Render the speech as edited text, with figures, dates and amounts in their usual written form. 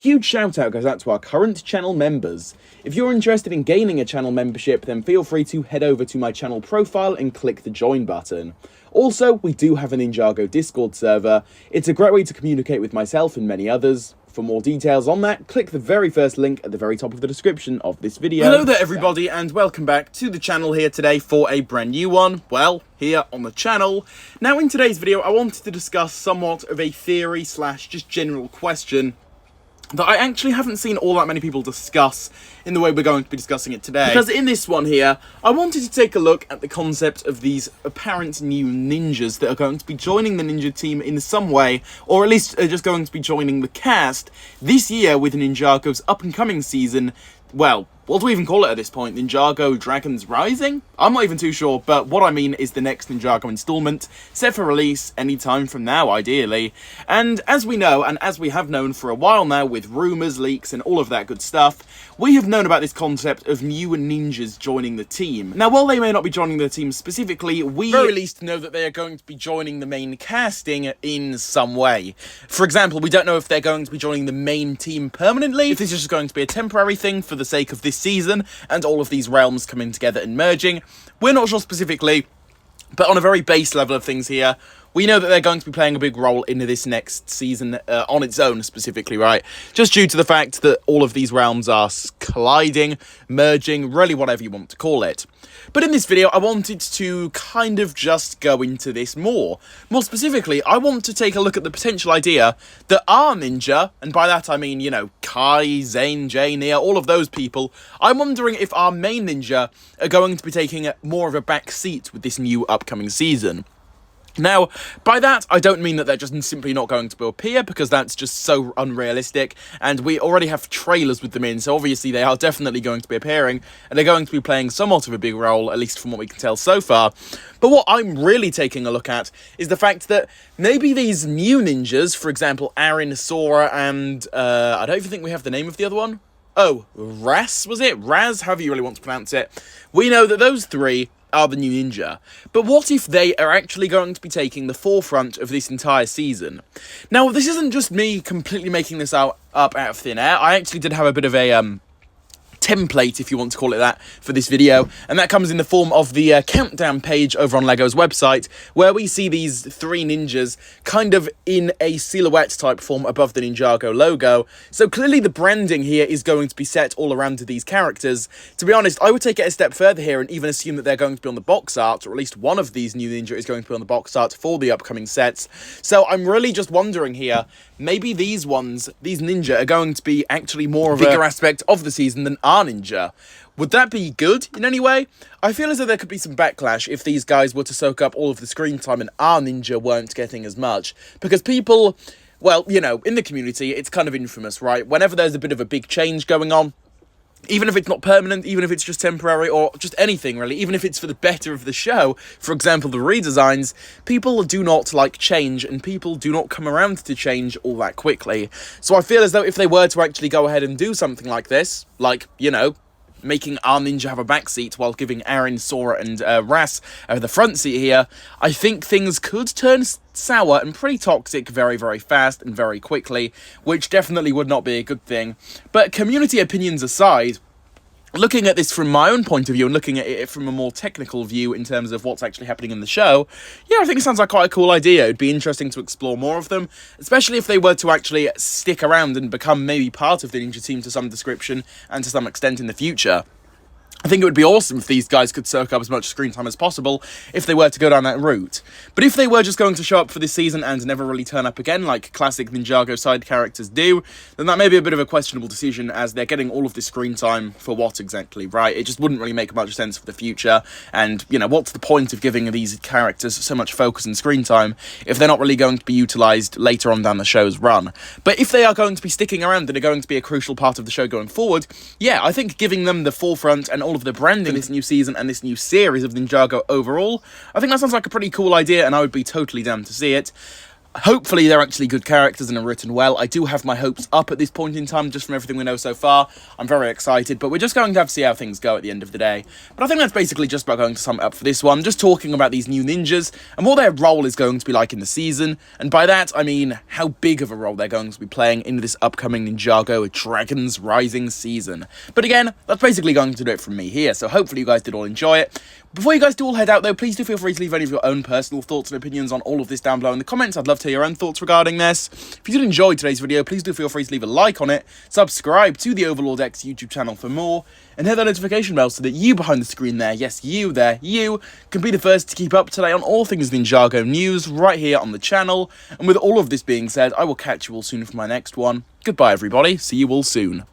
Huge shout out goes out to our current channel members. If you're interested in gaining a channel membership, then feel free to head over to my channel profile and click the join button. Also, we do have a Ninjago Discord server. It's a great way to communicate with myself and many others. For more details on that, click the very first link at the very top of the description of this video. Hello there everybody, and welcome back to the channel here today for a brand new one. Well, here on the channel. Now in today's video, I wanted to discuss somewhat of a theory slash just general question that I actually haven't seen all that many people discuss in the way we're going to be discussing it today. Because in this one here, I wanted to take a look at the concept of these apparent new ninjas that are going to be joining the ninja team in some way, or at least are just going to be joining the cast this year with Ninjago's up-and-coming season. Well, what do we even call it at this point? Ninjago Dragons Rising? I'm not even too sure, but what I mean is the next Ninjago installment, set for release any time from now, ideally. And as we know, and as we have known for a while now with rumours, leaks, and all of that good stuff, we have known about this concept of new ninjas joining the team. Now, while they may not be joining the team specifically, we at least know that they are going to be joining the main casting in some way. For example, we don't know if they're going to be joining the main team permanently, if this is just going to be a temporary thing for the sake of this season and all of these realms coming together and merging. We're not sure specifically, but on a very base level of things here, we know that they're going to be playing a big role in this next season on its own specifically, right? Just due to the fact that all of these realms are colliding, merging, really whatever you want to call it. But in this video, I wanted to kind of just go into this more. More specifically, I want to take a look at the potential idea that our ninja, and by that I mean, you know, Kai, Zane, Jay, Nia, all of those people, I'm wondering if our main ninja are going to be taking more of a back seat with this new upcoming season. Now, by that, I don't mean that they're just simply not going to appear, because that's just so unrealistic, and we already have trailers with them in, so obviously they are definitely going to be appearing, and they're going to be playing somewhat of a big role, at least from what we can tell so far. But what I'm really taking a look at is the fact that maybe these new ninjas, for example, Aaron, Sora, and, I don't even think we have the name of the other one. Oh, Ras, was it? Raz, however you really want to pronounce it. We know that those three are the new ninja. But what if they are actually going to be taking the forefront of this entire season? Now, this isn't just me completely making this up out of thin air. I actually did have a bit of a template, if you want to call it that, for this video, and that comes in the form of the countdown page over on Lego's website, where we see these three ninjas kind of in a silhouette type form above the Ninjago logo. So clearly the branding here is going to be set all around to these characters. To be honest, I would take it a step further here and even assume that they're going to be on the box art, or at least one of these new ninja is going to be on the box art for the upcoming sets. So I'm really just wondering here, maybe these ninja are going to be actually more of a bigger aspect of the season than our ninja. Would that be good in any way? I feel as though there could be some backlash if these guys were to soak up all of the screen time and our ninja weren't getting as much. Because people, well, you know, in the community, it's kind of infamous, right? Whenever there's a bit of a big change going on, even if it's not permanent, even if it's just temporary, or just anything really, even if it's for the better of the show, for example, the redesigns, people do not like change, and people do not come around to change all that quickly. So I feel as though if they were to actually go ahead and do something like this, like, you know, making our ninja have a backseat while giving Aaron, Sora, and Ras the front seat here, I think things could turn sour and pretty toxic very, very fast and very quickly, which definitely would not be a good thing. But community opinions aside, looking at this from my own point of view and looking at it from a more technical view in terms of what's actually happening in the show, yeah, I think it sounds like quite a cool idea. It'd be interesting to explore more of them, especially if they were to actually stick around and become maybe part of the ninja team to some description and to some extent in the future. I think it would be awesome if these guys could soak up as much screen time as possible if they were to go down that route. But if they were just going to show up for this season and never really turn up again, like classic Ninjago side characters do, then that may be a bit of a questionable decision, as they're getting all of this screen time for what exactly, right? It just wouldn't really make much sense for the future, and, you know, what's the point of giving these characters so much focus and screen time if they're not really going to be utilised later on down the show's run? But if they are going to be sticking around and are going to be a crucial part of the show going forward, yeah, I think giving them the forefront and all of the branding this new season and this new series of Ninjago overall, I think that sounds like a pretty cool idea, and I would be totally down to see it. Hopefully they're actually good characters and are written well. I do have my hopes up at this point in time, just from everything we know so far. I'm very excited, but we're just going to have to see how things go at the end of the day. But I think that's basically just about going to sum it up for this one, just talking about these new ninjas and what their role is going to be like in the season. And by that, I mean how big of a role they're going to be playing in this upcoming Ninjago Dragons Rising season. But again, that's basically going to do it from me here, so hopefully you guys did all enjoy it. Before you guys do all head out though, please do feel free to leave any of your own personal thoughts and opinions on all of this down below in the comments. I'd love to hear your own thoughts regarding this. If you did enjoy today's video, please do feel free to leave a like on it, subscribe to the Overlord X YouTube channel for more, and hit that notification bell so that you behind the screen there, yes you there, you, can be the first to keep up to date on all things Ninjago news right here on the channel. And with all of this being said, I will catch you all soon for my next one. Goodbye everybody, see you all soon.